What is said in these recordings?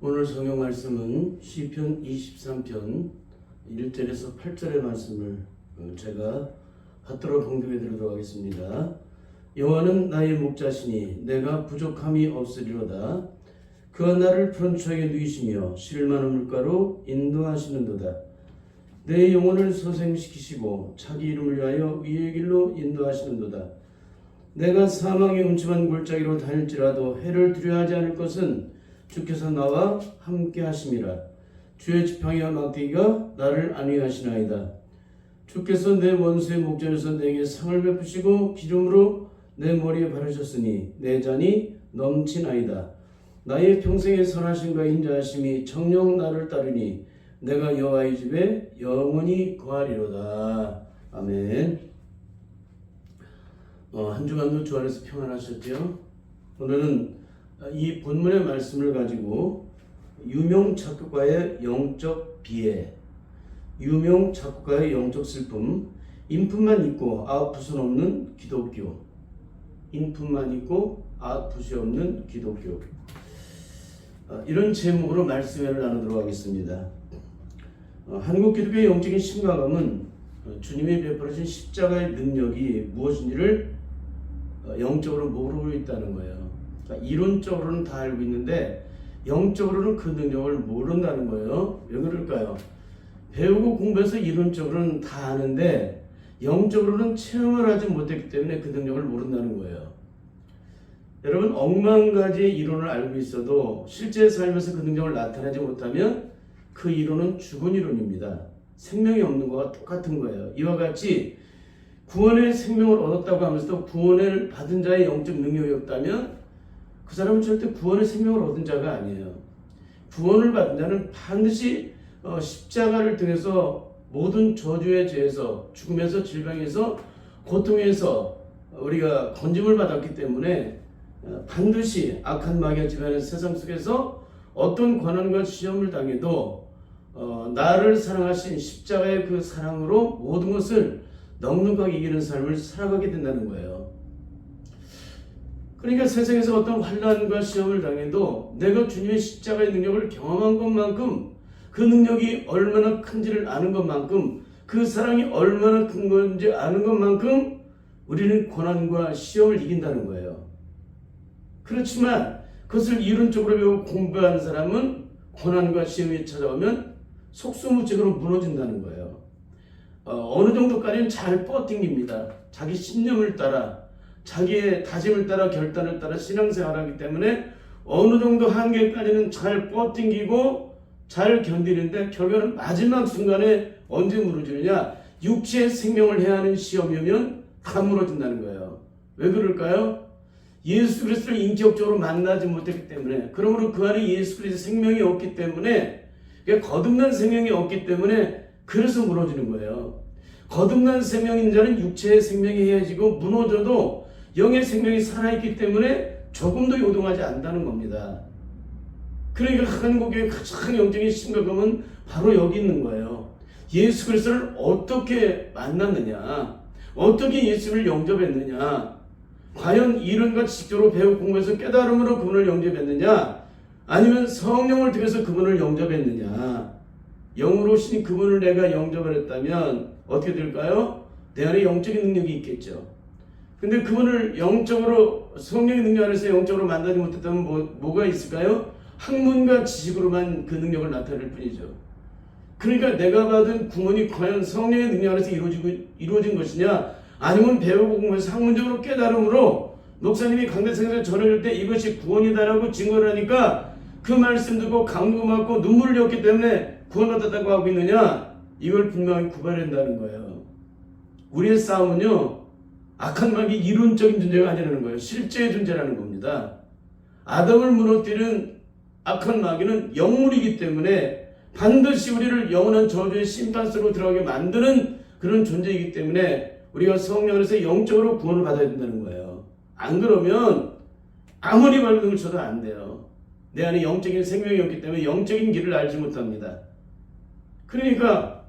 오늘 성경 말씀은 시편 23편 1절에서 8절의 말씀을 제가 받들어 봉독해 드리도록 하겠습니다. 여호와는 나의 목자시니 내가 부족함이 없으리로다. 그가 나를 푸른 추억에 누이시며 쉴 만한 물가로 인도하시는도다. 내 영혼을 소생시키시고 자기 이름을 위하여 의의 길로 인도하시는도다. 내가 사망의 음침한 골짜기로 다닐지라도 해를 두려워하지 않을 것은 주께서 나와 함께 하심이라. 주의 지팡이와 막대기가 나를 안위하시나이다. 주께서 내 원수의 목전에서 내게 상을 베푸시고 기름으로 내 머리에 바르셨으니 내 잔이 넘치나이다. 나의 평생의 선하심과 인자하심이 정녕 나를 따르니 내가 여호와의 집에 영원히 거하리로다. 아멘. 한 주간도 주 안에서 평안하셨죠? 오늘은 이 본문의 말씀을 가지고 유명 작곡가의 영적 비애, 유명 작곡가의 영적 슬픔, 인품만 있고 아웃풋은 없는 기독교, 인품만 있고 아웃풋이 없는 기독교, 이런 제목으로 말씀을 나누도록 하겠습니다. 한국 기독교의 영적인 심각함은 주님이 베풀어진 십자가의 능력이 무엇인지를 영적으로 모르고 있다는 거예요. 그러니까 이론적으로는 다 알고 있는데 영적으로는 그 능력을 모른다는 거예요. 왜 그럴까요? 배우고 공부해서 이론적으로는 다 아는데 영적으로는 체험을 하지 못했기 때문에 그 능력을 모른다는 거예요. 여러분, 억만 가지의 이론을 알고 있어도 실제 삶에서 그 능력을 나타내지 못하면 그 이론은 죽은 이론입니다. 생명이 없는 거와 똑같은 거예요. 이와 같이 구원의 생명을 얻었다고 하면서도 구원을 받은 자의 영적 능력이 없다면 그 사람은 절대 구원의 생명을 얻은 자가 아니에요. 구원을 받은 자는 반드시 십자가를 통해서 모든 저주의 죄에서, 죽음에서, 질병에서, 고통에서 우리가 건짐을 받았기 때문에 반드시 악한 마귀가 지배하는 세상 속에서 어떤 고난과 시험을 당해도 나를 사랑하신 십자가의 그 사랑으로 모든 것을 넉넉하게 이기는 삶을 살아가게 된다는 거예요. 그러니까 세상에서 어떤 환난과 시험을 당해도 내가 주님의 십자가의 능력을 경험한 것만큼, 그 능력이 얼마나 큰지를 아는 것만큼, 그 사랑이 얼마나 큰 건지 아는 것만큼 우리는 고난과 시험을 이긴다는 거예요. 그렇지만 그것을 이론적으로 배우고 공부한 사람은 고난과 시험이 찾아오면 속수무책으로 무너진다는 거예요. 어느 정도까지는 잘 뻗ting깁니다. 자기 신념을 따라, 자기의 다짐을 따라, 결단을 따라 신앙생활하기 때문에 어느 정도 한계까지는 잘 뻗팅기고 잘 견디는데 결국은 마지막 순간에 언제 무너지느냐? 육체의 생명을 해야 하는 시험이 오면 다 무너진다는 거예요. 왜 그럴까요? 예수 그리스도를 인격적으로 만나지 못했기 때문에, 그러므로 그 안에 예수 그리스도의 생명이 없기 때문에, 거듭난 생명이 없기 때문에 그래서 무너지는 거예요. 거듭난 생명인 자는 육체의 생명이 해야지고 무너져도 영의 생명이 살아있기 때문에 조금도 요동하지 않는다는 겁니다. 그러니까 한국의 가장 영적인 심각함은 바로 여기 있는 거예요. 예수 그리스도를 어떻게 만났느냐, 어떻게 예수를 영접했느냐, 과연 이론과 지식적으로 배우고 공부해서 깨달음으로 그분을 영접했느냐, 아니면 성령을 통해서 그분을 영접했느냐. 영으로 오신 그분을 내가 영접을 했다면 어떻게 될까요? 내 안에 영적인 능력이 있겠죠. 근데 그분을 영적으로, 성령의 능력 안에서 영적으로 만나지 못했다면 뭐가 있을까요? 학문과 지식으로만 그 능력을 나타낼 뿐이죠. 그러니까 내가 받은 구원이 과연 성령의 능력 안에서 이루어진 것이냐, 아니면 배우고 공부해서 학문적으로 깨달음으로 목사님이 강대상에서 전해줄 때 이것이 구원이다라고 증거를 하니까 그 말씀 듣고 감동받고 눈물을 흘렸기 때문에 구원받았다고 하고 있느냐, 이걸 분명히 구별한다는 거예요. 우리의 싸움은요, 악한 마귀 이론적인 존재가 아니라는 거예요. 실제의 존재라는 겁니다. 아담을 무너뜨리는 악한 마귀는 영물이기 때문에 반드시 우리를 영원한 저주의 심판 속으로 들어가게 만드는 그런 존재이기 때문에 우리가 성령 안에서 영적으로 구원을 받아야 된다는 거예요. 안 그러면 아무리 발버둥을 쳐도 안 돼요. 내 안에 영적인 생명이 없기 때문에 영적인 길을 알지 못합니다. 그러니까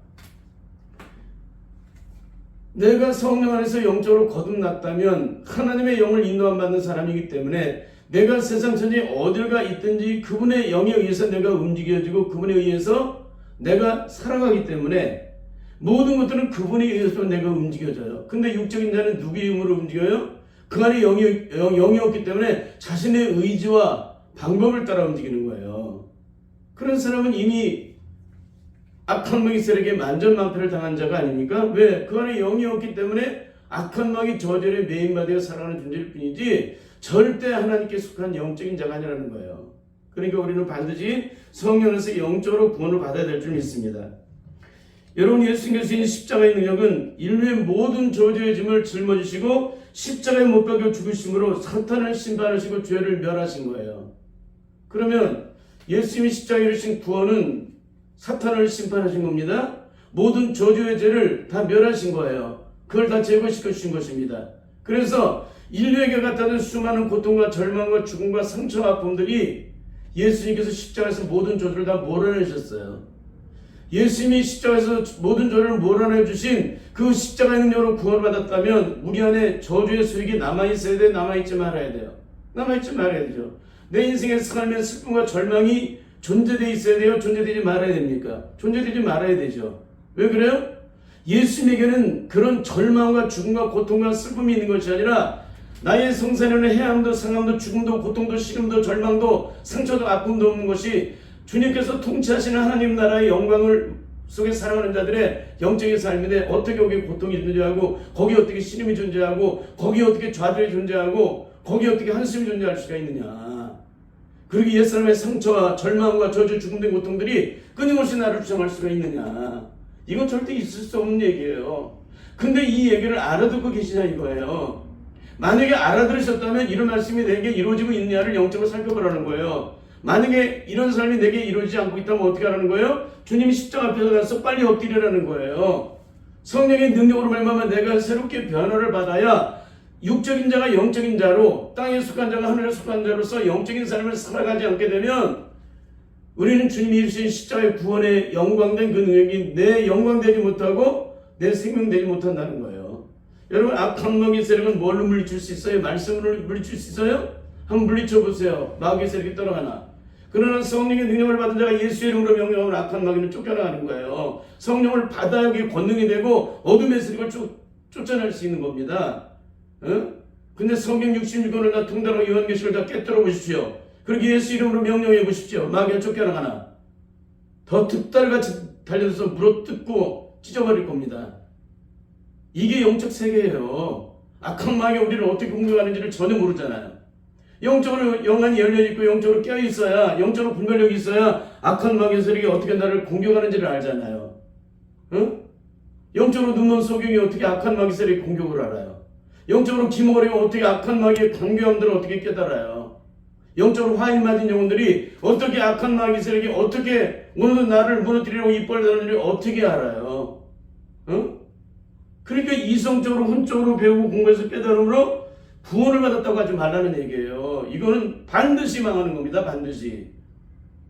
내가 성령 안에서 영적으로 거듭났다면 하나님의 영을 인도함 받는 사람이기 때문에 내가 세상 천지 어딜 가 있든지 그분의 영에 의해서 내가 움직여지고 그분에 의해서 내가 살아가기 때문에 모든 것들은 그분에 의해서 내가 움직여져요. 근데 육적인 자는 누구의 힘으로 움직여요? 그 안에 영이 없기 때문에 자신의 의지와 방법을 따라 움직이는 거예요. 그런 사람은 이미 악한 마귀 세력에 만전망패를 당한 자가 아닙니까? 왜? 그 안에 영이 없기 때문에 악한 마귀 저절에 매인받아 살아가는 존재일 뿐이지 절대 하나님께 속한 영적인 자가 아니라는 거예요. 그러니까 우리는 반드시 성령에서 영적으로 구원을 받아야 될 줄 믿습니다. 여러분, 예수님께서 이 십자가의 능력은 인류의 모든 저주의 짐을 짊어지시고 십자가에 못 박여 죽으심으로 사탄을 심판하시고 죄를 멸하신 거예요. 그러면 예수님이 십자가에 이루신 구원은 사탄을 심판하신 겁니다. 모든 저주의 죄를 다 멸하신 거예요. 그걸 다 제거시켜 주신 것입니다. 그래서 인류에게 갖다준 수많은 고통과 절망과 죽음과 상처와 아픔들이 예수님께서 십자가에서 모든 저주를 다 몰아내셨어요. 예수님이 십자가에서 모든 저주를 몰아내 주신 그 십자가의 능력으로 구원을 받았다면 우리 안에 저주의 수익이 남아있어야 돼, 남아있지 말아야 돼요. 남아있지 말아야 되죠. 내 인생의 삶의 슬픔과 절망이 존재되어 있어야 돼요? 존재되지 말아야 됩니까? 존재되지 말아야 되죠. 왜 그래요? 예수님에게는 그런 절망과 죽음과 고통과 슬픔이 있는 것이 아니라 나의 성산에는 해함도 상함도 죽음도 고통도 시름도 절망도 상처도 아픔도 없는 것이 주님께서 통치하시는 하나님 나라의 영광을 속에 살아가는 자들의 영적인 삶인데 어떻게 거기에 고통이 존재하고 거기에 어떻게 시름이 존재하고 거기에 어떻게 좌절이 존재하고 거기에 어떻게 한숨이 존재할 수가 있느냐. 그리고 옛사람의 상처와 절망과 저주 죽음 등 고통들이 끊임없이 나를 주장할 수가 있느냐. 이건 절대 있을 수 없는 얘기예요. 근데 이 얘기를 알아듣고 계시냐 이거예요. 만약에 알아들으셨다면 이런 말씀이 내게 이루어지고 있느냐를 영적으로 살펴보라는 거예요. 만약에 이런 삶이 내게 이루어지지 않고 있다면 어떻게 하라는 거예요? 주님이 십자가 앞에서 가서 빨리 엎드리라는 거예요. 성령의 능력으로 말미암아 내가 새롭게 변화를 받아야 육적인 자가 영적인 자로, 땅에 속한 자가 하늘에 속한 자로서 영적인 삶을 살아가지 않게 되면 우리는 주님이 이루신 십자가의 구원의 영광된 그 능력이 내 영광되지 못하고 내 생명되지 못한다는 거예요. 여러분, 악한 마귀 세력은 뭘로 물리칠 수 있어요? 말씀으로 물리칠 수 있어요? 한번 물리쳐 보세요. 마귀 세력이 떠나가나. 그러나 성령의 능력을 받은 자가 예수의 이름으로 명령하면 악한 마귀는 쫓겨나가는 거예요. 성령을 받아야 그게 권능이 되고 어둠의 세력을 쫓아낼 수 있는 겁니다. 근데 성경 66권을 다 통달하고 요한계시를 다 깨뜨려 보십시오. 그렇게 예수 이름으로 명령해 보십시오. 마귀가 쫓겨나가나. 더 득달같이 달려들어서 물어뜯고 찢어버릴 겁니다. 이게 영적 세계예요. 악한 마귀가 우리를 어떻게 공격하는지를 전혀 모르잖아요. 영적으로 영안이 열려있고 영적으로 깨어있어야, 영적으로 분별력이 있어야 악한 마귀 세력이 어떻게 나를 공격하는지를 알잖아요. 영적으로 눈먼 소경이 어떻게 악한 마귀 세력의 공격을 알아요. 영적으로 기머리가 어떻게 악한 마귀의 강교함들을 어떻게 깨달아요. 영적으로 화인 맞은 영혼들이 어떻게 악한 마귀 세력이 어떻게 오늘도 나를 무너뜨리려고 입벌 다는지 어떻게 알아요. 그러니까 이성적으로 혼적으로 배우고 공부해서 깨달음으로 구원을 받았다고 하지 말라는 얘기예요. 이거는 반드시 망하는 겁니다. 반드시.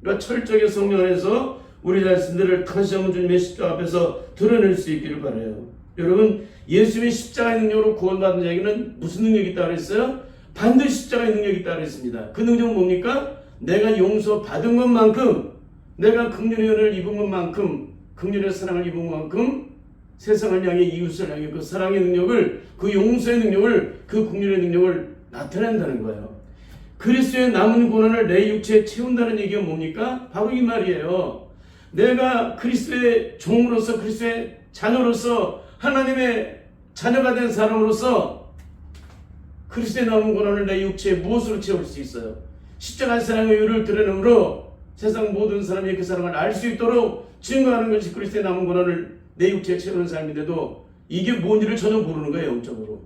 그러니까 철저하게 성령 안에서 우리 자신들을 다시 한번 주님의 십자가 앞에서 드러낼 수 있기를 바라요. 여러분, 예수님의 십자가의 능력으로 구원받은 자에게는 무슨 능력이 있다고 그랬어요? 반드시 십자가의 능력이 있다고 그랬습니다. 그 능력은 뭡니까? 내가 용서받은 것만큼, 내가 긍휼의 은혜를 입은 것만큼, 긍휼의 사랑을 입은 것만큼 세상을 향해 이웃을 향해 그 사랑의 능력을, 그 용서의 능력을, 그 긍휼의 능력을 나타낸다는 거예요. 그리스도의 남은 고난을 내 육체에 채운다는 얘기가 뭡니까? 바로 이 말이에요. 내가 그리스도의 종으로서, 그리스도의 자녀로서, 하나님의 자녀가 된 사람으로서 그리스도의 남은 고난을 내 육체에 무엇으로 채울 수 있어요? 십자가의 사랑의 의를 드러내므로 세상 모든 사람이 그 사랑을 알 수 있도록 증거하는 것이 그리스도의 남은 고난을 내 육체에 채우는 삶인데도 이게 뭔지를 전혀 모르는 거예요. 영적으로.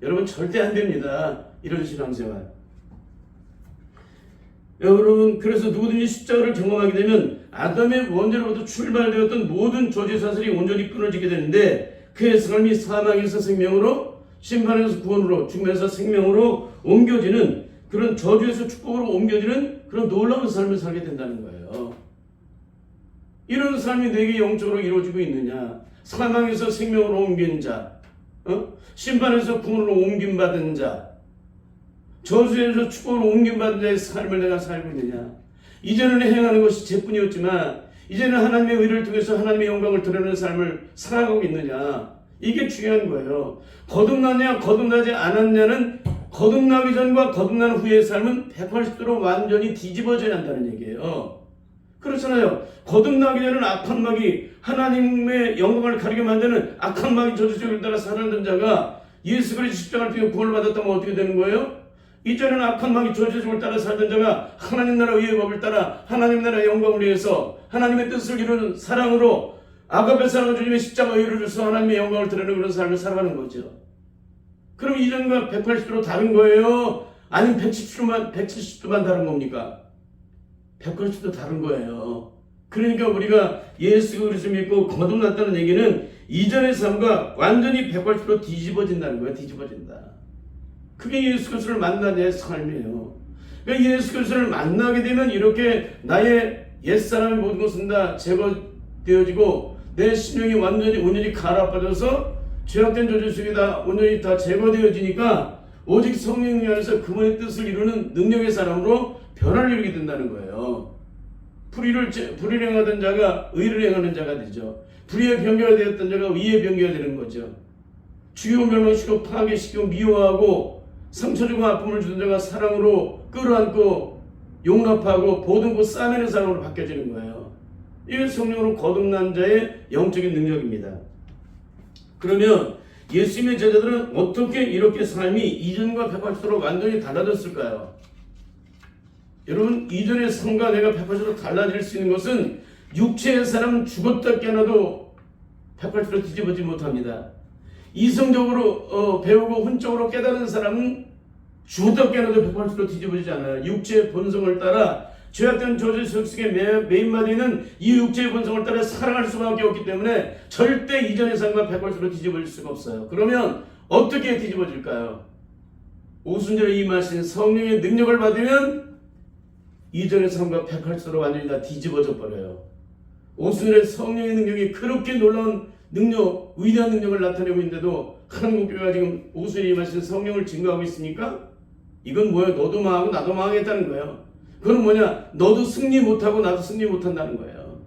여러분, 절대 안 됩니다. 이런 신앙생활. 여러분, 그래서 누구든지 십자가를 경험하게 되면 아담의 원죄로부터 출발되었던 모든 저주 사슬이 온전히 끊어지게 되는데 그의 삶이 사망에서 생명으로, 심판에서 구원으로, 죽음에서 생명으로 옮겨지는 그런 저주에서 축복으로 옮겨지는 그런 놀라운 삶을 살게 된다는 거예요. 이런 삶이 내게 영적으로 이루어지고 있느냐? 사망에서 생명으로 옮긴 자, 심판에서 구원으로 옮김받은 자, 저주에서 축복으로 옮김받은 자의 삶을 내가 살고 있느냐. 이전에는 행하는 것이 죄뿐이었지만 이제는 하나님의 의를 통해서 하나님의 영광을 드러내는 삶을 살아가고 있느냐. 이게 중요한 거예요. 거듭나냐 거듭나지 않았냐는 거듭나기 전과 거듭난 후의 삶은 180도로 완전히 뒤집어져야 한다는 얘기예요. 그렇잖아요. 거듭나기 전에는 악한 마귀, 하나님의 영광을 가리게 만드는 악한 마귀 저주적을 따라 살았던 자가 예수 그리스도 십자가를 통해 구원을 받았다면 어떻게 되는 거예요? 이전에는 악한 마귀 저주적을 따라 살던 자가 하나님 나라 의의 법을 따라 하나님 나라 영광을 위해서 하나님의 뜻을 이루는 사랑으로 아가페 사랑을 주님의 십자가 의를 줘서 하나님의 영광을 드러내는 그런 삶을 살아가는 거죠. 그럼 이전과 180도로 다른 거예요? 아니면 170도만 다른 겁니까? 180도 다른 거예요. 그러니까 우리가 예수 그리스도 믿고 거듭났다는 얘기는 이전의 삶과 완전히 180도 뒤집어진다는 거예요. 뒤집어진다. 그게 예수 그리스도를 만난 자의 삶이에요. 그러니까 예수 그리스도를 만나게 되면 이렇게 나의 옛사람의 모든 것은 다 제거되어지고 내 심령이 완전히 온전히 갈아빠져서 죄악된 저주 속에 다 온전히 다 제거되어지니까 오직 성령 안에서 그분의 뜻을 이루는 능력의 사람으로 변화를 이루게 된다는 거예요. 불의를 행하던 자가 의를 행하는 자가 되죠. 불의의 변개가 되었던 자가 의의 변개가 되는 거죠. 주요 멸망시키고 파괴시키고 미워하고 상처 주고 아픔을 주던 자가 사랑으로 끌어안고 용납하고 보듬고 싸매는 사람으로 바뀌어지는 거예요. 이게 성령으로 거듭난 자의 영적인 능력입니다. 그러면 예수님의 제자들은 어떻게 이렇게 삶이 이전과 180도로 완전히 달라졌을까요? 여러분, 이전의 삶과 내가 180도로 달라질 수 있는 것은 육체의 사람은 죽었다 깨어나도 180도로 뒤집어지지 못합니다. 이성적으로 배우고 혼적으로 깨달은 사람은 죽었다 깨어나도 180도로 뒤집어지지 않아요. 육체의 본성을 따라 죄악된 저주 속에 매인마디는 이 육체의 본성을 따라 살아갈 수밖에 없기 때문에 절대 이전의 삶과 180도로 뒤집어질 수가 없어요. 그러면 어떻게 뒤집어질까요? 오순절에 임하신 성령의 능력을 받으면 이전의 삶과 180도로 완전히 다 뒤집어져 버려요. 오순절에 성령의 능력이 그렇게 놀라운 능력, 위대한 능력을 나타내고 있는데도 한국교회가 지금 오순절에 임하신 성령을 증거하고 있으니까 이건 뭐예요? 너도 망하고 나도 망하겠다는 거예요. 그건 뭐냐? 너도 승리 못하고 나도 승리 못한다는 거예요.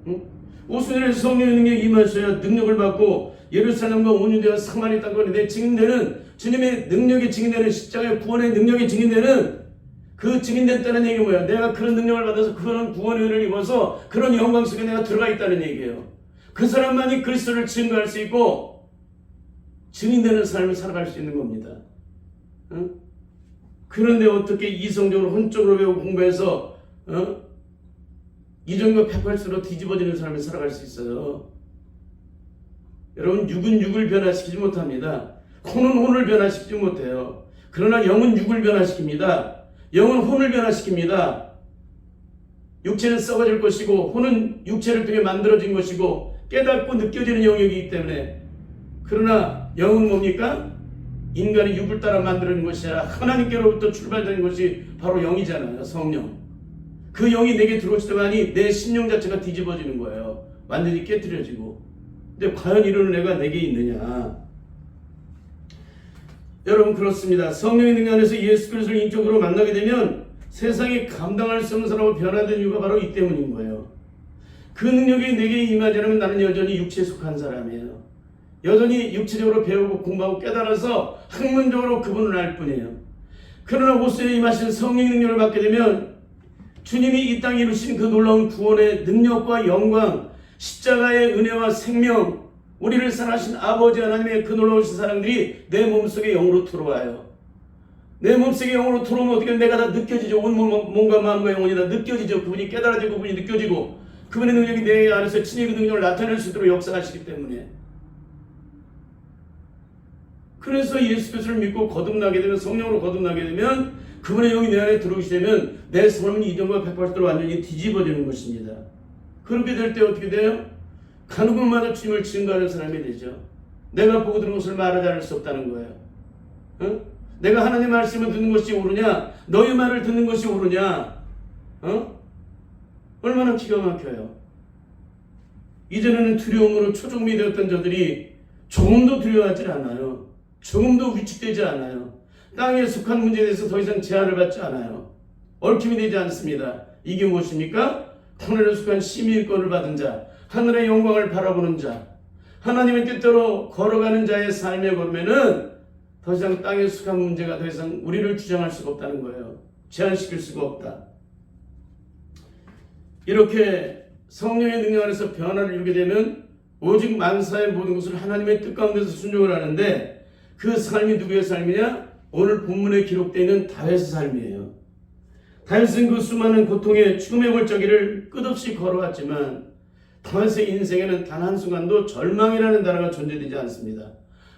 응? 오순절에 성령의 능력이 임하셔야 능력을 받고 예루살렘과 온 유대와 사마리 땅까지 내 증인되는 주님의 능력이 증인되는 십자가의 구원의 능력이 증인되는 그 증인됐다는 얘기가 뭐야? 내가 그런 능력을 받아서 그런 구원의 은혜를 입어서 그런 영광 속에 내가 들어가 있다는 얘기예요. 그 사람만이 그리스도를 증거할 수 있고 증인되는 삶을 살아갈 수 있는 겁니다. 응? 그런데 어떻게 이성적으로 혼적으로 배우고 공부해서 이전과 180도로 뒤집어지는 삶을 살아갈 수 있어요? 여러분, 육은 육을 변화시키지 못합니다. 혼은 혼을 변화시키지 못해요. 그러나 영은 육을 변화시킵니다. 영은 혼을 변화시킵니다. 육체는 썩어질 것이고 혼은 육체를 통해 만들어진 것이고 깨닫고 느껴지는 영역이기 때문에. 그러나 영은 뭡니까? 인간이 육을 따라 만드는 것이 아니라 하나님께로부터 출발된 것이 바로 영이잖아요. 성령. 그 영이 내게 들어오실 때만이 내 심령 자체가 뒤집어지는 거예요. 완전히 깨트려지고. 근데 과연 이런 은혜가 내게 있느냐? 여러분, 그렇습니다. 성령의 능력 안에서 예수 그리스도를 인격으로 만나게 되면 세상이 감당할 수 없는 사람으로 변화된 이유가 바로 이 때문인 거예요. 그 능력이 내게 임하지 않으면 나는 여전히 육체에 속한 사람이에요. 여전히 육체적으로 배우고 공부하고 깨달아서 학문적으로 그분을 알 뿐이에요. 그러나 오순절에 임하신 성령의 능력을 받게 되면 주님이 이 땅에 이루신 그 놀라운 구원의 능력과 영광, 십자가의 은혜와 생명, 우리를 사랑하신 아버지 하나님의 그 놀라우신 사랑들이 내 몸속에 영으로 들어와요. 내 몸속에 영으로 들어오면 어떻게 내가 다 느껴지죠. 온 몸과 마음과 영혼이 다 느껴지죠. 그분이 깨달아지고 그분이 느껴지고 그분의 능력이 내 안에서 친히 그 능력을 나타낼 수 있도록 역사하시기 때문에. 그래서 예수 그리스도를 믿고 거듭나게 되면, 성령으로 거듭나게 되면 그분의 영이 내 안에 들어오게 되면 내 삶은 이전과 180도로 완전히 뒤집어지는 것입니다. 그렇게 될 때 어떻게 돼요? 가는 곳마다 주님을 증거하는 사람이 되죠. 내가 보고 들은 것을 말하지 않을 수 없다는 거예요. 어? 내가 하나님의 말씀을 듣는 것이 옳으냐? 너희 말을 듣는 것이 옳으냐? 얼마나 기가 막혀요. 이전에는 두려움으로 초종이 되었던 저들이 조금도 두려워하지 않아요. 조금도 위축되지 않아요. 땅에 속한 문제에 대해서 더 이상 제한을 받지 않아요. 얽힘이 되지 않습니다. 이게 무엇입니까? 하늘에 속한 시민권을 받은 자, 하늘의 영광을 바라보는 자, 하나님의 뜻대로 걸어가는 자의 삶의 걸음에는 더 이상 땅에 속한 문제가 더 이상 우리를 주장할 수가 없다는 거예요. 제한시킬 수가 없다. 이렇게 성령의 능력 안에서 변화를 이루게 되면 오직 만사의 모든 것을 하나님의 뜻 가운데서 순종을 하는데, 그 삶이 누구의 삶이냐? 오늘 본문에 기록되어 있는 다윗의 삶이에요. 다윗은 그 수많은 고통의 죽음의 골짜기를 끝없이 걸어왔지만 다윗의 인생에는 단 한순간도 절망이라는 단어가 존재되지 않습니다.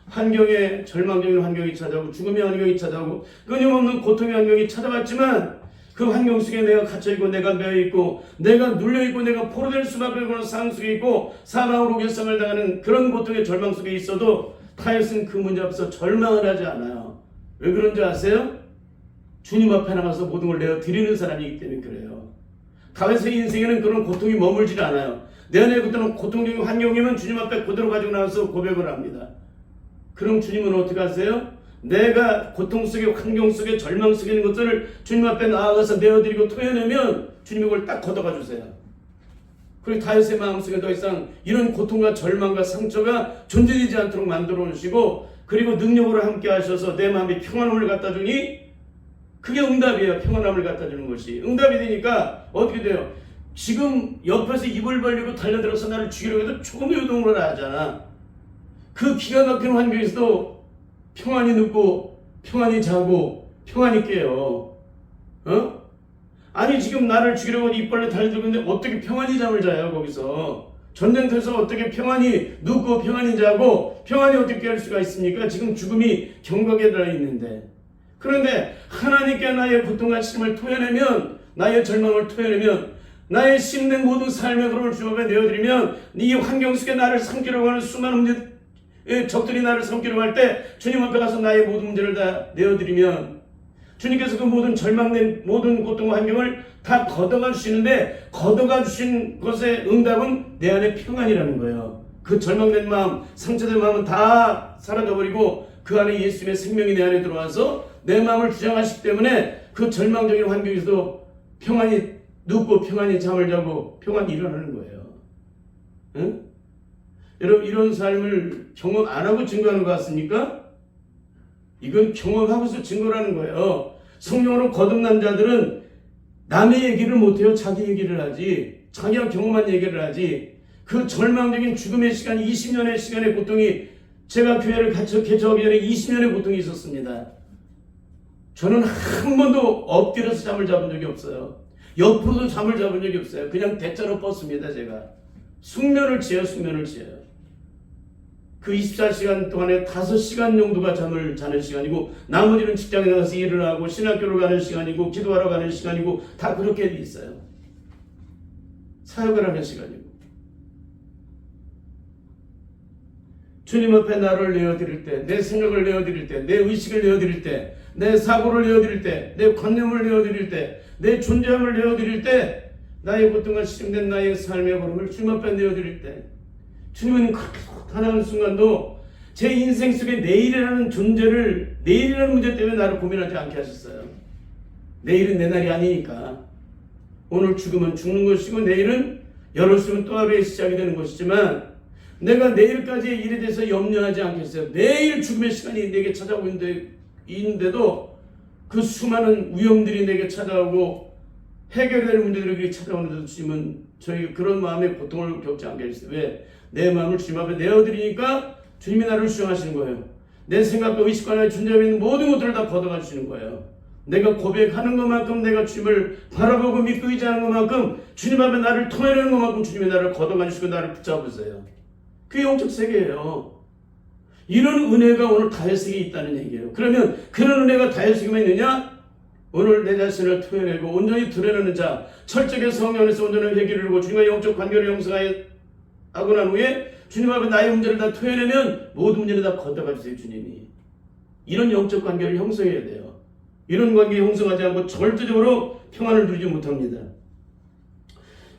환경에, 절망적인 환경이 찾아오고 죽음의 환경이 찾아오고 끊임없는 고통의 환경이 찾아왔지만 그 환경 속에 내가 갇혀있고 내가 매여있고 내가 눌려있고 내가 포로될 수밖에 없는 상황 속에 있고 사망으로 결상을 당하는 그런 고통의 절망 속에 있어도 다윗은 그 문제 앞에서 절망을 하지 않아요. 왜 그런지 아세요? 주님 앞에 나가서 모든 걸 내어드리는 사람이기 때문에 그래요. 다윗의 인생에는 그런 고통이 머물지 않아요. 내 안에 그때는 고통적인 환경이면 주님 앞에 그대로 가지고 나와서 고백을 합니다. 그럼 주님은 어떻게 하세요? 내가 고통 속에, 환경 속에, 절망 속에 있는 것들을 주님 앞에 나아가서 내어드리고 토해내면 주님이 그걸 딱 걷어가 주세요. 그리고 다윗의 마음속에 더 이상 이런 고통과 절망과 상처가 존재되지 않도록 만들어 놓으시고, 그리고 능력으로 함께 하셔서 내 마음에 평안함을 갖다 주니, 그게 응답이에요. 평안함을 갖다 주는 것이. 응답이 되니까 어떻게 돼요? 지금 옆에서 입을 벌리고 달려들어서 나를 죽이려고 해도 조금의 요동을 하잖아. 그 기가 막힌 환경에서도 평안히 눕고 평안히 자고 평안히 깨요. 아니 지금 나를 죽이려고 입 벌려 달려들고 있는데 어떻게 평안히 잠을 자요? 거기서 전쟁터에서 어떻게 평안히 눕고 평안히 자고 평안히 어떻게 할 수가 있습니까? 지금 죽음이 경각에 들어있는데. 그런데 하나님께 나의 고통과 시름을 토해내면, 나의 절망을 토해내면, 나의 심는 모든 삶의 그름을 주님 앞에 내어드리면, 이 환경 속에 나를 삼키려고 하는 수많은 적들이 나를 삼키려고 할 때 주님 앞에 가서 나의 모든 문제를 다 내어드리면 주님께서 그 모든 절망된 모든 고통과 환경을 다 걷어가 주시는데, 걷어가 주신 것의 응답은 내 안에 평안이라는 거예요. 그 절망된 마음, 상처된 마음은 다 사라져버리고 그 안에 예수님의 생명이 내 안에 들어와서 내 마음을 주장하시기 때문에 그 절망적인 환경에서도 평안히 눕고 평안히 잠을 자고 평안히 일어나는 거예요. 응? 여러분, 이런 삶을 경험 안 하고 증거하는 것 같습니까? 이건 경험하고서 증거라는 거예요. 성령으로 거듭난 자들은 남의 얘기를 못해요. 자기 얘기를 하지. 자기가 경험한 얘기를 하지. 그 절망적인 죽음의 시간, 20년의 시간의 고통이, 제가 교회를 개척하기 전에 20년의 고통이 있었습니다. 저는 한 번도 엎드려서 잠을 잡은 적이 없어요. 옆으로도 잠을 잡은 적이 없어요. 그냥 대자로 뻗습니다. 제가 숙면을 취해요. 숙면을 취해요. 그 24시간 동안에 5시간 정도가 잠을 자는 시간이고, 나머지는 직장에 나가서 일을 하고 신학교를 가는 시간이고 기도하러 가는 시간이고 다 그렇게 돼 있어요. 사역을 하는 시간이고. 주님 앞에 나를 내어드릴 때, 내 생각을 내어드릴 때, 내 의식을 내어드릴 때, 내 사고를 내어드릴 때, 내 관념을 내어드릴 때, 내 존재함을 내어드릴 때, 나의 고통과 시름된 나의 삶의 걸음을 주님 앞에 내어드릴 때, 주님은 단 한 순간도 제 인생 속에 내일이라는 존재를, 내일이라는 문제 때문에 나를 고민하지 않게 하셨어요. 내일은 내 날이 아니니까. 오늘 죽으면 죽는 것이고 내일은 열었으면 또 하루의 시작이 되는 것이지만, 내가 내일까지의 일에 대해서 염려하지 않겠어요. 내일 죽음의 시간이 내게 찾아오고 있는데도 그 수많은 위험들이 내게 찾아오고 해결될 문제들이 찾아오는데도 주님은 저에게 그런 마음의 고통을 겪지 않게 해주세요. 왜? 내 마음을 주님 앞에 내어드리니까 주님이 나를 수용하시는 거예요. 내 생각과 의식과 나의 존재에 있는 모든 것들을 다 걷어가 주시는 거예요. 내가 고백하는 것만큼, 내가 주님을 바라보고 믿고 의지하는 것만큼, 주님 앞에 나를 토해내는 것만큼 주님이 나를 걷어가 주시고 나를 붙잡으세요. 그게 영적 세계예요. 이런 은혜가 오늘 다윗에게 있다는 얘기예요. 그러면 그런 은혜가 다윗에게만 있느냐? 오늘 내 자신을 토해내고 온전히 드러내는 자, 철저하게 성령 안에서 온전한 회개를 이루고 주님과 영적 관계를 형성하고 난 후에 주님 앞에 나의 문제를 다 토해내면 모든 문제를 다 걷어가 주세요. 주님이 이런 영적 관계를 형성해야 돼요. 이런 관계 형성하지 않고 절대적으로 평안을 누리지 못합니다.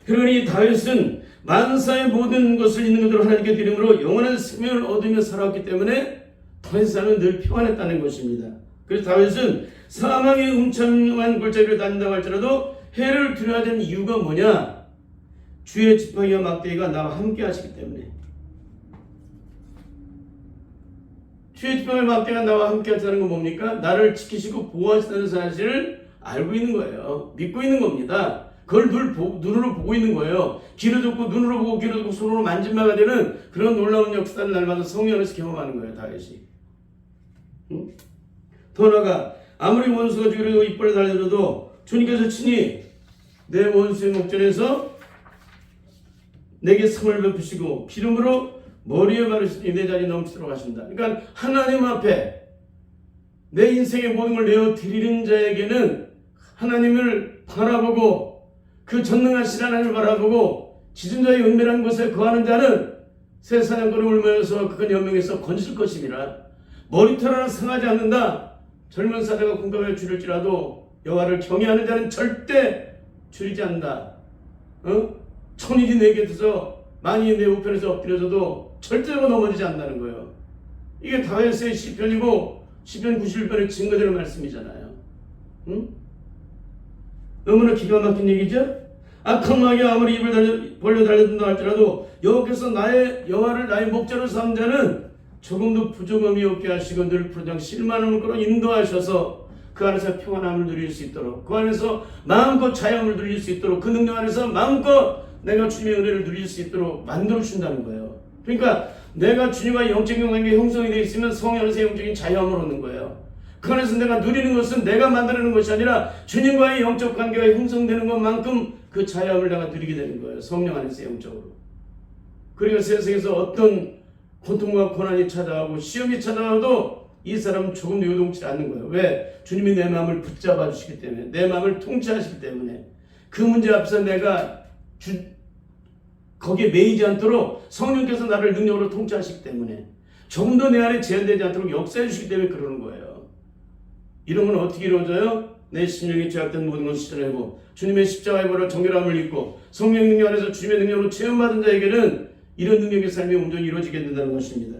그러니 다윗은 만사의 모든 것을 있는 그대로 하나님께 드림으로 영원한 생명을 얻으며 살아왔기 때문에 더 이상은 늘 평안했다는 것입니다. 그래서 다윗은 사망의 음침한 골짜기를 다닌다고 할지라도 해를 두려워야 되는 이유가 뭐냐? 주의 지팡이와 막대기가 나와 함께 하시기 때문에. 주의 지팡이와 막대기가 나와 함께 하시다는 건 뭡니까? 나를 지키시고 보호하시다는 사실을 알고 있는 거예요. 믿고 있는 겁니다. 그걸 눈으로 보고 있는 거예요. 귀로 듣고 눈으로 보고 귀로 듣고 손으로 만진바가 되는 그런 놀라운 역사를 날마다 성령 안에서 경험하는 거예요. 다윗이. 응? 더 나아가 아무리 원수가 죽이려고 이빨을 달려들어도 주님께서 친히 내 원수의 목전에서 내게 상을 베푸시고 기름으로 머리에 바르시니 내 자리 넘치도록 하신다. 그러니까 하나님 앞에 내 인생의 모든 걸 내어드리는 자에게는 하나님을 바라보고 그 전능하신 하나님을 바라보고 지존자의 은밀한 곳에 거하는 자는 새 사냥꾼을 울면서 그건 연명에서 건질 것이니라. 머리털 하나 상하지 않는다. 젊은 사자가 궁금해 줄일지라도 여호와를 경외하는 자는 절대 줄이지 않는다. 천일이 내 곁에서 만인이 내 우편에서 엎드려져도 절대로 넘어지지 않는다는 거예요. 이게 다윗의 시편이고 시편 91편의 증거되는 말씀이잖아요. 너무나 기가 막힌 얘기죠? 악한 마귀 아무리 입을 벌려 달려든다 할지라도 여호와께서 여호와를 나의 목자로 삼은 자는 조금도 부족함이 없게 하시고 늘 푸르장 실만함을 끌어 인도하셔서 그 안에서 평안함을 누릴 수 있도록, 그 안에서 마음껏 자유함을 누릴 수 있도록, 그 능력 안에서 마음껏 내가 주님의 은혜를 누릴 수 있도록 만들어 준다는 거예요. 그러니까 내가 주님과 영적인 관계에 형성이 되어 있으면 성령 안에서 영적인 자유함을 얻는 거예요. 그 안에서 내가 누리는 것은 내가 만드는 것이 아니라 주님과의 영적 관계가 형성되는 것만큼 그 자유함을 내가 누리게 되는 거예요. 성령 안에서 영적으로. 그러니까 세상에서 어떤 고통과 고난이 찾아오고 시험이 찾아와도 이 사람은 조금도 요동치 않는 거예요. 왜? 주님이 내 마음을 붙잡아 주시기 때문에, 내 마음을 통치하시기 때문에. 그 문제 앞에서 내가 거기에 매이지 않도록 성령께서 나를 능력으로 통치하시기 때문에, 조금도 내 안에 제한되지 않도록 역사해 주시기 때문에 그러는 거예요. 이런 건 어떻게 이루어져요? 내 심령이 죄악된 모든 것을 씻어내고 주님의 십자가의 보혈로 정결함을 입고 성령 능력 안에서 주님의 능력으로 체험받은 자에게는 이런 능력의 삶이 온전히 이루어지게 된다는 것입니다.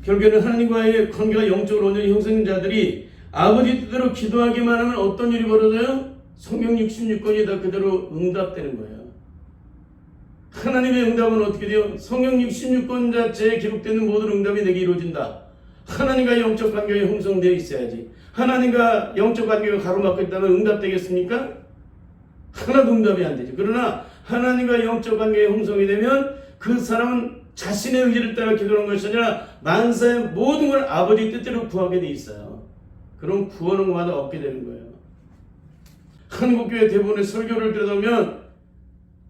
결국에는 하나님과의 관계가 영적으로 온전히 형성된 자들이 아버지 뜻대로 기도하기만 하면 어떤 일이 벌어져요? 성경 66권이 다 그대로 응답되는 거예요. 하나님의 응답은 어떻게 돼요? 성경 66권 자체에 기록되는 모든 응답이 내게 이루어진다. 하나님과 영적 관계가 형성되어 있어야지. 하나님과 영적 관계가 가로막혀 있다면 응답되겠습니까? 하나도 응답이 안 되죠. 그러나 하나님과 영적 관계가 형성이 되면 그 사람은 자신의 의지를 따라 기도하는 것이 아니라 만사의 모든 걸 아버지 뜻대로 구하게 돼 있어요. 그럼 구하는 것마다 얻게 되는 거예요. 한국교회 대부분의 설교를 들여다보면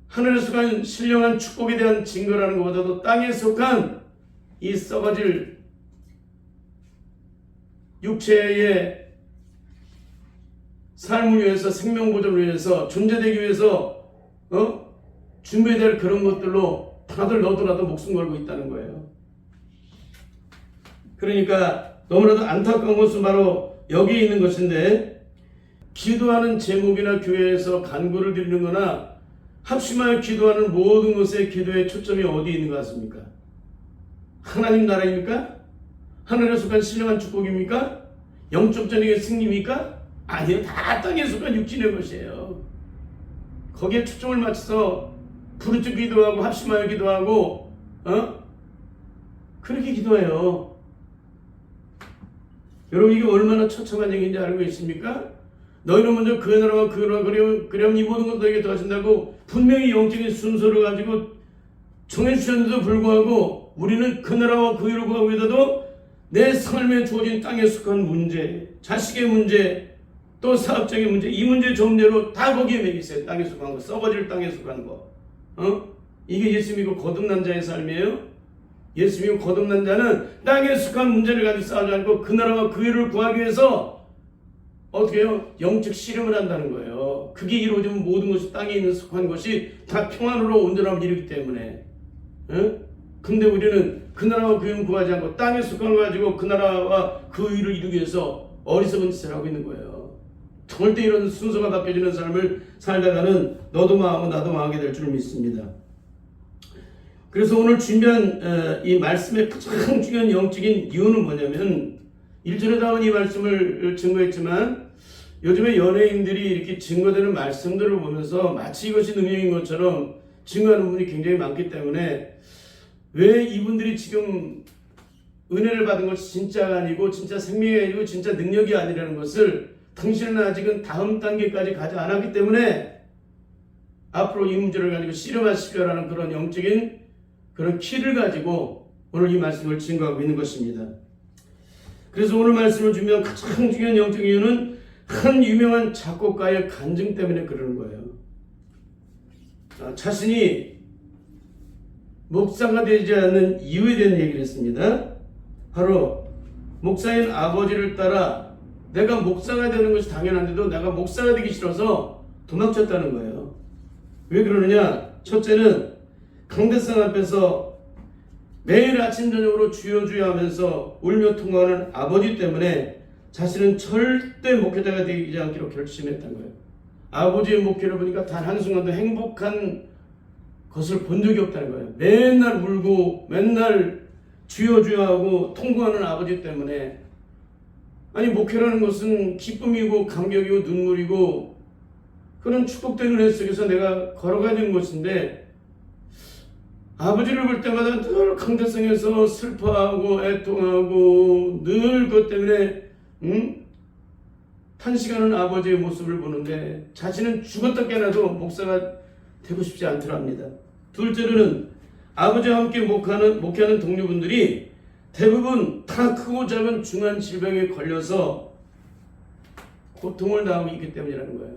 하늘에 속한 신령한 축복에 대한 증거라는 것보다도 땅에 속한 이 썩어질 육체의 삶을 위해서, 생명보존을 위해서, 존재되기 위해서 준비해야 될 그런 것들로 다들 너도나도 목숨 걸고 있다는 거예요. 그러니까 너무나도 안타까운 것은 바로 여기에 있는 것인데, 기도하는 제목이나 교회에서 간구를 드리는 거나 합심하여 기도하는 모든 것의 기도의 초점이 어디에 있는 것 같습니까? 하나님 나라입니까? 하늘에 속한 신령한 축복입니까? 영적 전쟁의 승리입니까? 아니요. 다 땅에 속한 육신의 것이에요. 거기에 초점을 맞춰서 부르짖 기도하고 합심하여 기도하고 그렇게 기도해요. 여러분, 이게 얼마나 처참한 얘기인지 알고 있습니까? 너희는 먼저 그 나라와 그 나라 그러면 이 모든 것을 너에게 더하신다고 분명히 영적인 순서를 가지고 정해주셨는데도 불구하고 우리는 그 나라와 그 일을 구하고 있어도 내 삶에 주어진 땅에 속한 문제, 자식의 문제, 또 사업적인 문제, 이 문제 전제로 다 거기에 매여 있어요. 땅에 속한 거, 썩어질 땅에 속한 거. 이게 예수 믿고 거듭난 자의 삶이에요. 예수 믿고 거듭난 자는 땅에 속한 문제를 가지고 싸우지 않고 그 나라와 그 일을 구하기 위해서 어떻게 해요? 영적 실험을 한다는 거예요. 그게 이루어지면 모든 것이 땅에 있는 속한 것이 다 평안으로 온전함을 이루기 때문에. 근데 우리는 그 나라와 그 일을 구하지 않고 땅에 속한 걸 가지고 그 나라와 그 일을 이루기 위해서 어리석은 짓을 하고 있는 거예요. 절대 이런 순서가 바뀌어지는 삶을 살다가는 너도 망하고 나도 망하게 될 줄 믿습니다. 그래서 오늘 준비한 이 말씀의 가장 중요한 영적인 이유는 뭐냐면 일전에 다운 이 말씀을 증거했지만 요즘에 연예인들이 이렇게 증거되는 말씀들을 보면서 마치 이것이 능력인 것처럼 증거하는 분이 굉장히 많기 때문에 왜 이분들이 지금 은혜를 받은 것이 진짜가 아니고 진짜 생명이 아니고 진짜 능력이 아니라는 것을 당신은 아직은 다음 단계까지 가지 않았기 때문에 앞으로 이 문제를 가지고 씨름하시려라는 그런 영적인 그런 키를 가지고 오늘 이 말씀을 증거하고 있는 것입니다. 그래서 오늘 말씀을 준비한 가장 중요한 영적 이유는 한 유명한 작곡가의 간증 때문에 그러는 거예요. 자신이 목사가 되지 않는 이유에 대한 얘기를 했습니다. 바로 목사인 아버지를 따라 내가 목사가 되는 것이 당연한데도 내가 목사가 되기 싫어서 도망쳤다는 거예요. 왜 그러느냐? 첫째는 강대상 앞에서 매일 아침 저녁으로 주여 주여 하면서 울며 통화하는 아버지 때문에 자신은 절대 목회자가 되지 않기로 결심했던 거예요. 아버지의 목회를 보니까 단 한순간도 행복한 것을 본 적이 없다는 거예요. 맨날 울고 맨날 주여 주여 하고 통곡하는 아버지 때문에. 아니, 목회라는 것은 기쁨이고 감격이고 눈물이고 그런 축복된 은혜 속에서 내가 걸어가야 되는 것인데 아버지를 볼 때마다 늘 강대성에서 슬퍼하고 애통하고 늘 그것 때문에 탄식하는 아버지의 모습을 보는데 자신은 죽었다 깨어나도 목사가 되고 싶지 않더랍니다. 둘째로는 아버지와 함께 목회하는 동료분들이 대부분 다 크고 작은 중한 질병에 걸려서 고통을 당하고 있기 때문이라는 거예요.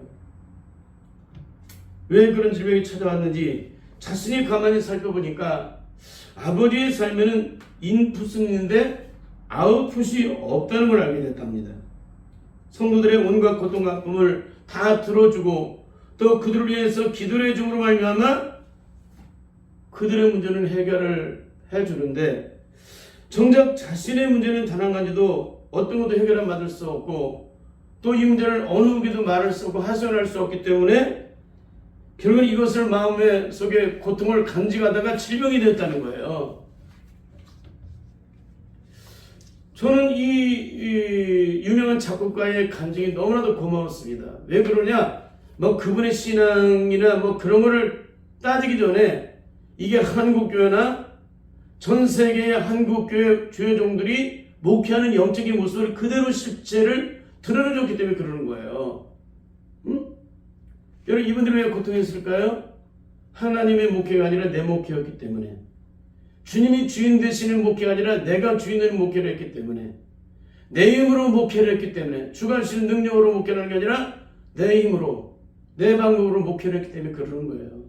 왜 그런 질병이 찾아왔는지 자신이 가만히 살펴보니까 아버지의 삶에는 인풋은 있는데 아웃풋이 없다는 걸 알게 됐답니다. 성도들의 온갖 고통과 아픔을 다 들어주고 또 그들을 위해서 기도를 해줌으로 말미암아 그들의 문제는 해결을 해주는데 정작 자신의 문제는 단 한 가지도 어떤 것도 해결을 받을 수 없고 또 이 문제를 어느 누구에도 말할 수 없고 하소연할 수 없기 때문에 결국은 이것을 마음에 속에 고통을 간직하다가 질병이 됐다는 거예요. 저는 이 유명한 작곡가의 간증이 너무나도 고마웠습니다. 왜 그러냐? 뭐 그분의 신앙이나 뭐 그런 거를 따지기 전에 이게 한국교회나 전 세계의 한국교회 주요종들이 목회하는 영적인 모습을 그대로 실체를 드러내줬기 때문에 그러는 거예요. 여러분, 이분들이 왜 고통했을까요? 하나님의 목회가 아니라 내 목회였기 때문에. 주님이 주인 되시는 목회가 아니라 내가 주인 되는 목회를 했기 때문에. 내 힘으로 목회를 했기 때문에. 주가 주시는 능력으로 목회를 하는 게 아니라 내 힘으로, 내 방법으로 목회를 했기 때문에 그러는 거예요.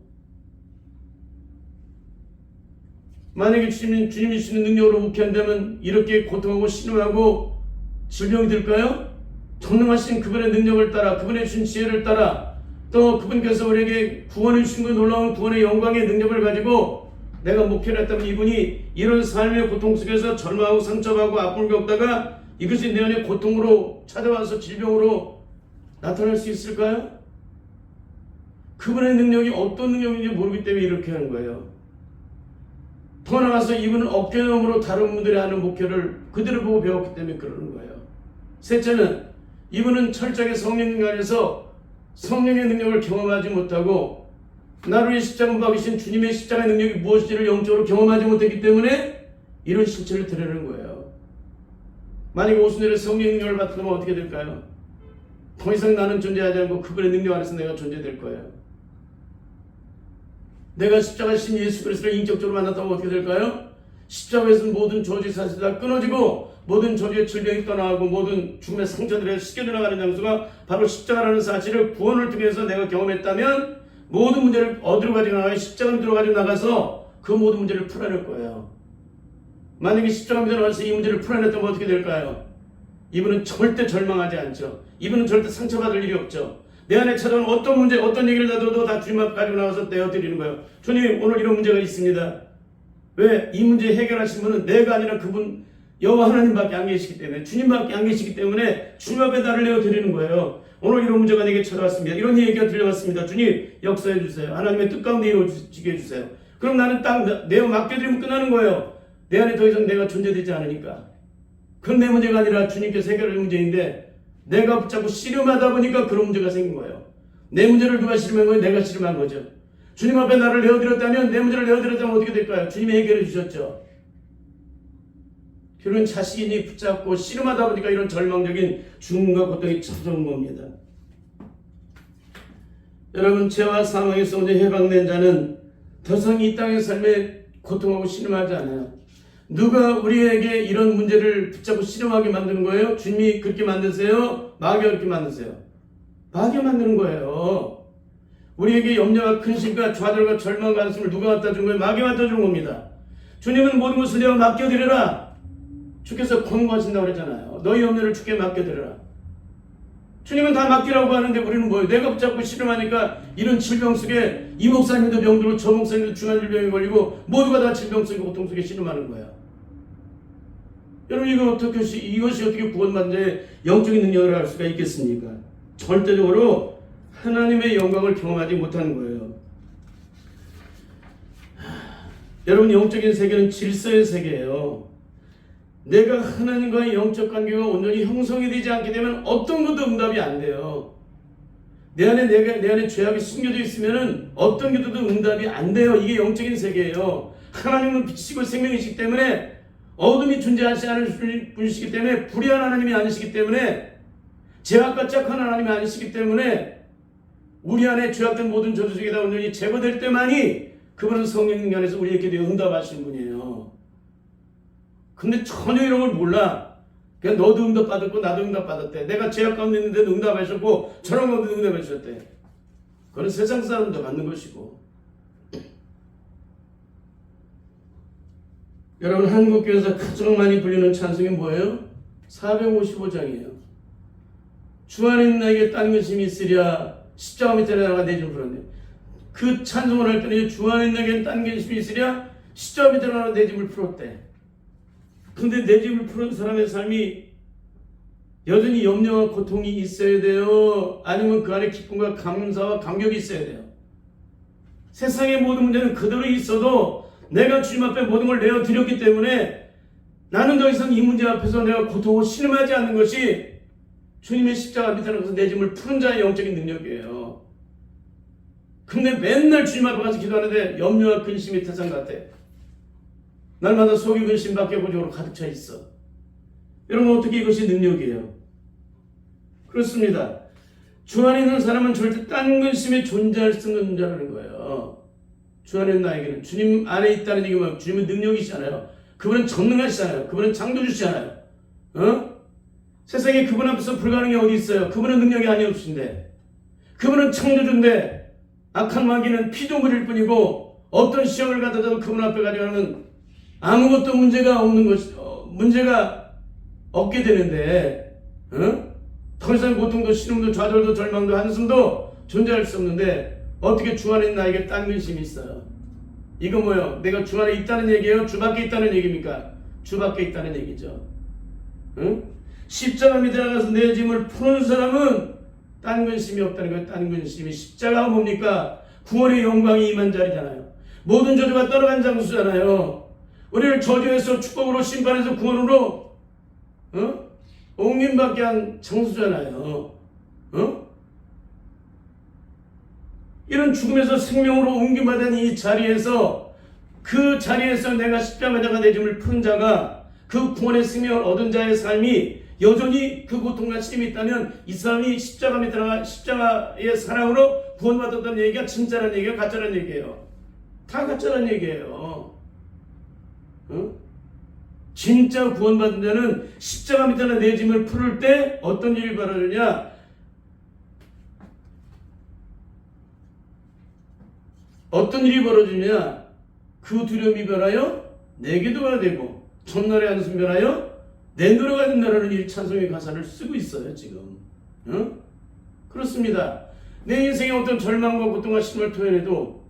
만약에 주님이 주시는 능력으로 목회한다면 이렇게 고통하고 신음하고 질병이 들까요? 전능하신 그분의 능력을 따라, 그분의 주신 지혜를 따라 또 그분께서 우리에게 구원해 주신 그 놀라운 구원의 영광의 능력을 가지고 내가 목회를 했다면 이분이 이런 삶의 고통 속에서 절망하고 상처받고 아픔을 겪다가 이것이 내 안에 고통으로 찾아와서 질병으로 나타날 수 있을까요? 그분의 능력이 어떤 능력인지 모르기 때문에 이렇게 하는 거예요. 더 나아가서 이분은 어깨너머로 다른 분들이 하는 목회를 그대로 보고 배웠기 때문에 그러는 거예요. 셋째는 이분은 철저하게 성령 안에서 성령의 능력을 경험하지 못하고 나를 위해 십자가 못 박으신 주님의 십자가의 능력이 무엇인지를 영적으로 경험하지 못했기 때문에 이런 실체를 드러내는 거예요. 만약에 오순절에 성령의 능력을 받으면 어떻게 될까요? 더 이상 나는 존재하지 않고 그분의 능력 안에서 내가 존재될 거예요. 내가 십자가 신 예수 그리스도를 인격적으로 만났다면 어떻게 될까요? 십자가에서 모든 저주의 사슬이 다 끊어지고 모든 저주의 질병이 떠나가고 모든 죽음의 상처들에 씻겨져 나가는 장소가 바로 십자가라는 사실을 구원을 통해서 내가 경험했다면 모든 문제를 어디로 가지고 나가요? 십자가 밑으로 가지고 나가서 그 모든 문제를 풀어낼 거예요. 만약에 십자가 밑으로 가서 이 문제를 풀어냈다면 어떻게 될까요? 이분은 절대 절망하지 않죠. 이분은 절대 상처받을 일이 없죠. 내 안에 찾아온 어떤 문제, 어떤 얘기를 놔둬도 다 주님 앞 가지고 나와서 떼어드리는 거예요. 주님, 오늘 이런 문제가 있습니다. 왜? 이 문제 해결하신 분은 내가 아니라 그분 여호와 하나님밖에 안 계시기 때문에, 주님밖에 안 계시기 때문에 주님 앞에 나를 내어드리는 거예요. 오늘 이런 문제가 내게 찾아왔습니다. 이런 얘기가 들려왔습니다. 주님, 역사해 주세요. 하나님의 뜻 가운데 이루어지게 해주세요. 그럼 나는 딱 내어 맡겨드리면 끝나는 거예요. 내 안에 더 이상 내가 존재되지 않으니까. 그건 내 문제가 아니라 주님께서 해결할 문제인데 내가 붙잡고 씨름하다 보니까 그런 문제가 생긴 거예요. 내 문제를 누가 씨름한 거예요? 내가 씨름한 거죠. 주님 앞에 나를 내어드렸다면, 내 문제를 내어드렸다면 어떻게 될까요? 주님이 해결해 주셨죠. 결국은 자신이 붙잡고 씨름하다 보니까 이런 절망적인 죽음과 고통이 찾아온 겁니다. 여러분, 죄와 사망에서 오늘 해방된 자는 더 이상 이 땅의 삶에 고통하고 씨름하지 않아요. 누가 우리에게 이런 문제를 붙잡고 씨름하게 만드는 거예요? 주님이 그렇게 만드세요? 마귀가 그렇게 만드세요? 마귀가 만드는 거예요. 우리에게 염려와 근심과 좌절과 절망과 한숨을 누가 갖다 준 거예요? 마귀가 갖다 준 겁니다. 주님은 모든 것을 내가 맡겨드리라. 주께서 권고하신다고 그랬잖아요. 너희 염려를 주께 맡겨드리라. 주님은 다 맡기라고 하는데 우리는 뭐예요? 내가 붙잡고 씨름하니까 이런 질병 속에 이 목사님도 병들고 저 목사님도 중환질병에 걸리고 모두가 다 질병 속에 고통 속에 씨름하는 거야. 여러분, 이것이 어떻게 구원받는 영적인 능력을 할 수가 있겠습니까? 절대적으로 하나님의 영광을 경험하지 못하는 거예요. 여러분, 영적인 세계는 질서의 세계예요. 내가 하나님과의 영적 관계가 온전히 형성이 되지 않게 되면 어떤 것도 응답이 안 돼요. 내 안에 죄악이 숨겨져 있으면 어떤 것도 응답이 안 돼요. 이게 영적인 세계예요. 하나님은 빛이시고 생명이시기 때문에 어둠이 존재하지 않을 분이시기 때문에 불의한 하나님이 아니시기 때문에 죄악과 짝한 하나님이 아니시기 때문에 우리 안에 죄악된 모든 저주적이 다 온전히 제거될 때만이 그분은 성령 안에서 우리에게 응답하시는 분이에요. 근데 전혀 이런 걸 몰라. 그냥 너도 응답받았고 나도 응답받았대. 내가 죄악 가운데 있는데도 응답하셨고 저런 가운데 응답하셨대. 그건 세상 사람도 받는 것이고. 여러분, 한국교회에서 가장 많이 불리는 찬송이 뭐예요? 455장이에요. 주 안에 있는 나에게 딴 것임이 있으랴 십자가 밑에 나가 내 짐을 풀었네. 그 찬송을 할 때는 주 안에 있는 나에게 딴 것임이 있으랴 십자가 밑에 나가 내 짐을 풀었대. 근데 내 짐을 푸는 사람의 삶이 여전히 염려와 고통이 있어야 돼요? 아니면 그 안에 기쁨과 감사와 감격이 있어야 돼요? 세상의 모든 문제는 그대로 있어도 내가 주님 앞에 모든 걸 내어드렸기 때문에 나는 더 이상 이 문제 앞에서 내가 고통을 신음하지 않는 것이 주님의 십자가 밑에 나가서 내 짐을 푸는 자의 영적인 능력이에요. 근데 맨날 주님 앞에 가서 기도하는데 염려와 근심이 태산 같아. 날마다 속이 근심 밖에 고적으로 가득 차 있어. 여러분, 어떻게 이것이 능력이에요? 그렇습니다. 주 안에 있는 사람은 절대 딴 근심에 존재할 수 없는 존재라는 거예요. 주 안에 있는 나에게는 주님 안에 있다는 얘기만 주님은 능력이시잖아요. 그분은 전능하시잖아요. 그분은 창조주시잖아요. 세상에 그분 앞에서 불가능이 어디 있어요? 그분은 능력이 아니었으신데, 그분은 창조주인데 악한 마귀는 피조물일 뿐이고 어떤 시험을 갖다도 그분 앞에 가져가면 아무것도 문제가 없는 것이 문제가 없게 되는데, 더 이상 고통도 시름도 좌절도 절망도 한숨도 존재할 수 없는데 어떻게 주 안에 나에게 딴 근심이 있어요? 이거 뭐예요? 내가 주 안에 있다는 얘기예요? 주 밖에 있다는 얘기입니까? 주 밖에 있다는 얘기죠. 십자가 밑에 나가서 내 짐을 푸는 사람은 딴 근심이 없다는 거예요. 딴 근심이 십자가가 뭡니까? 구원의 영광이 임한 자리잖아요. 모든 저주가 떨어간 장수잖아요. 우리를 저주에서 축복으로 심판해서 구원으로 옮김받게 한 장수잖아요. 이런 죽음에서 생명으로 옮김받은 이 자리에서, 그 자리에서 내가 십자가에다가 내 짐을 푼 자가 그 구원의 생명을 얻은 자의 삶이 여전히 그 고통과 시름이 있다면 이 사람이 십자가 밑에 나가 십자가의 사랑으로 구원받았다는 얘기가 진짜라는 얘기예요? 가짜라는 얘기예요? 다 가짜라는 얘기예요. 진짜 구원받은 자는 십자가 밑에 내 짐을 풀을 때 어떤 일이 벌어지냐? 어떤 일이 벌어지냐? 그 두려움이 변하여 내 기도가 되고 첫날의 한숨 변하여 내 노래가 된다라는 이 찬송의 가사를 쓰고 있어요, 지금. 그렇습니다. 내 인생에 어떤 절망과 고통과 심을 토해내도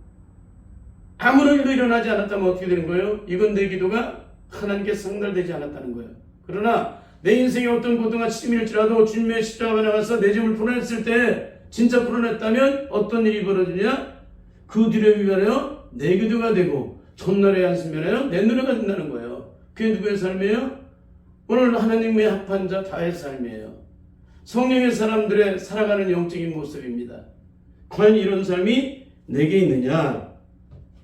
아무런 일도 일어나지 않았다면 어떻게 되는 거예요? 이건 내 기도가 하나님께 상달되지 않았다는 거예요. 그러나 내 인생에 어떤 고통과 심일지라도 주님의 십자가에 나가서 내 짐을 풀어냈을 때, 진짜 풀어냈다면 어떤 일이 벌어지냐? 그 두려움이 변하여 내 기도가 되고 첫날의 한숨 변하여 내 노래가 된다는 거예요. 그게 누구의 삶이에요? 오늘 하나님의 합한 자 다의 삶이에요. 성령의 사람들의 살아가는 영적인 모습입니다. 과연 이런 삶이 내게 있느냐?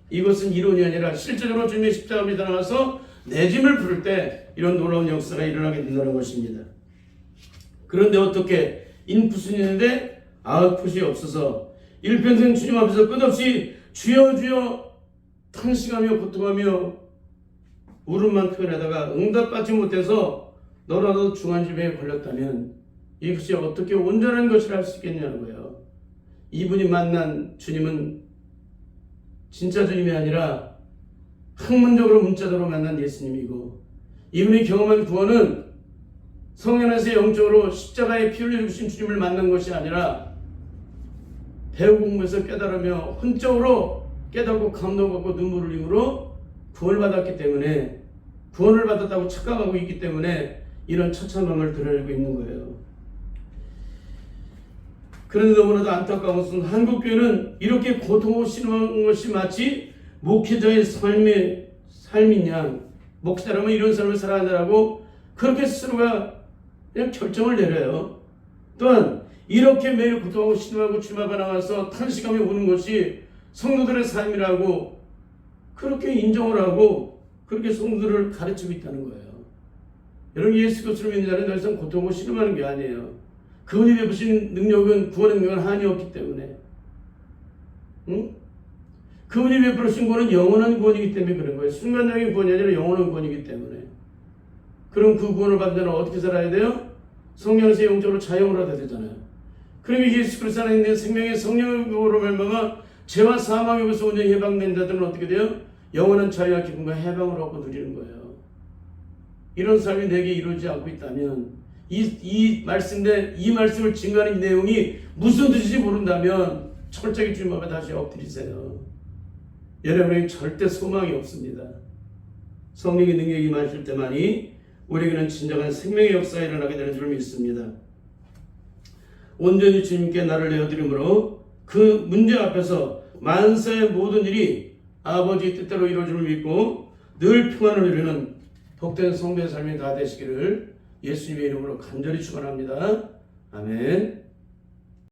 이것은 이론이 아니라 실제적으로 주님의 십자가 밑에 나가서 내 짐을 부를 때 이런 놀라운 역사가 일어나게 된다는 것입니다. 그런데 어떻게 인풋이 있는데 아웃풋이 없어서 일평생 주님 앞에서 끝없이 주여 주여 탄식하며 고통하며 울음만 표현하다가 응답받지 못해서 너라도 중환질병에 걸렸다면 이것이 어떻게 온전한 것이라 할 수 있겠냐는 거예요. 이분이 만난 주님은 진짜 주님이 아니라 학문적으로 문자적으로 만난 예수님이고, 이분이 경험한 구원은 성령 안에서 영적으로 십자가에 피 흘려 주신 주님을 만난 것이 아니라 배우 공부에서 깨달으며 혼적으로 깨닫고 감동받고 눈물을 흘림으로 구원을 받았기 때문에, 구원을 받았다고 착각하고 있기 때문에 이런 처참함을 드러내고 있는 거예요. 그런데 너무나도 안타까운 것은 한국교회는 이렇게 고통하고 신음하는 것이 마치 목회자의 삶인 양, 목사라면 이런 삶을 살아야 한다고 그렇게 스스로가 그냥 결정을 내려요. 또한 이렇게 매일 고통하고 신음하고 주님 앞에 나가서 탄식하며 우는 것이 성도들의 삶이라고 그렇게 인정을 하고 그렇게 성도들을 가르치고 있다는 거예요. 여러분, 예수 그리스도를 믿는 자는 더 이상 고통하고 신음하는 게 아니에요. 그분이 베푸신 능력은, 구원의 능력은 한이 없기 때문에, 그분이 베푸신 구원은 영원한 구원이기 때문에 그런 거예요. 순간적인 구원이 아니라 영원한 구원이기 때문에. 그럼 그 구원을 받는 자는 어떻게 살아야 돼요? 성령에서 영적으로 자영을 하게 되잖아요. 그러면 예수 그리스도 안에 있는 생명의 성령으로 말미암아 죄와 사망에서 온전히 해방된 자들은 어떻게 돼요? 영원한 자유와 기쁨과 해방을 얻고 누리는 거예요. 이런 삶이 내게 이루어지지 않고 있다면, 이 말씀을 증거하는 내용이 무슨 뜻인지 모른다면 철저히 주님 앞에 다시 엎드리세요. 여러분에게 절대 소망이 없습니다. 성령의 능력이 임하실 때만이 우리에게는 진정한 생명의 역사가 일어나게 되는 줄 믿습니다. 온전히 주님께 나를 내어드림으로 그 문제 앞에서 만사의 모든 일이 아버지의 뜻대로 이루어짐을 믿고 늘 평안을 누리는 복된 성도의 삶이 다 되시기를 예수님의 이름으로 간절히 축원합니다. 아멘.